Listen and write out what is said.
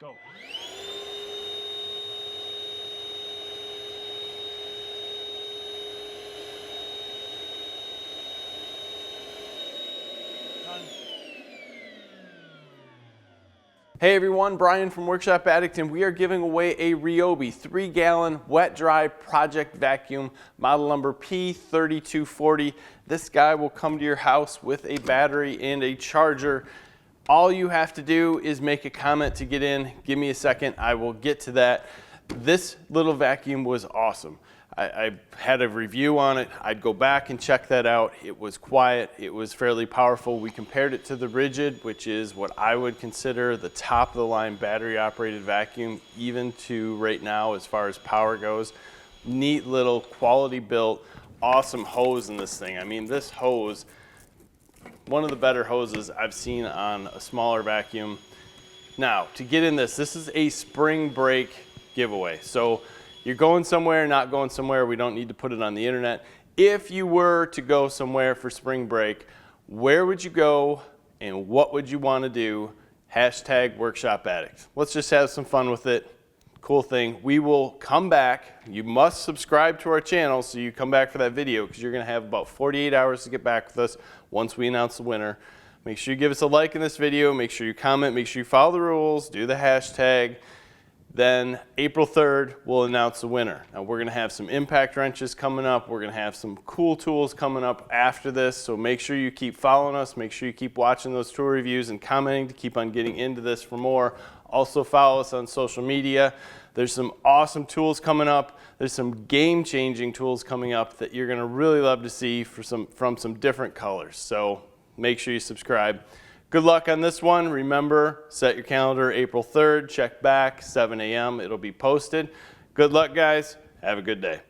Go. Hey everyone, Brian from Workshop Addict, and we are giving away a Ryobi 3-gallon wet-dry project vacuum, model number P3240. This guy will come to your house with a battery and a charger. All you have to do is make a comment to get in. Give me a second, I will get to that. This little vacuum was awesome. I had a review on it. I'd go back and check that out. It was quiet, it was fairly powerful. We compared it to the Rigid, which is what I would consider the top of the line battery operated vacuum, even to right now as far as power goes. Neat little quality built, awesome hose in this thing. I mean, this hose, one of the better hoses I've seen on a smaller vacuum. Now, to get in this is a spring break giveaway. So you're going somewhere, not going somewhere, we don't need to put it on the internet. If you were to go somewhere for spring break, where would you go and what would you want to do? Hashtag Workshop Addict. Let's just have some fun with it. Cool thing. We will come back. You must subscribe to our channel so you come back for that video, because you're going to have about 48 hours to get back with us once we announce the winner. Make sure you give us a like in this video. Make sure you comment. Make sure you follow the rules. Do the hashtag. Then April 3rd, we'll announce the winner. Now we're gonna have some impact wrenches coming up. We're gonna have some cool tools coming up after this. So make sure you keep following us. Make sure you keep watching those tool reviews and commenting to keep on getting into this for more. Also follow us on social media. There's some awesome tools coming up. There's some game-changing tools coming up that you're gonna really love to see from some different colors. So make sure you subscribe. Good luck on this one. Remember, set your calendar April 3rd, check back, 7 a.m. It'll be posted. Good luck, guys. Have a good day.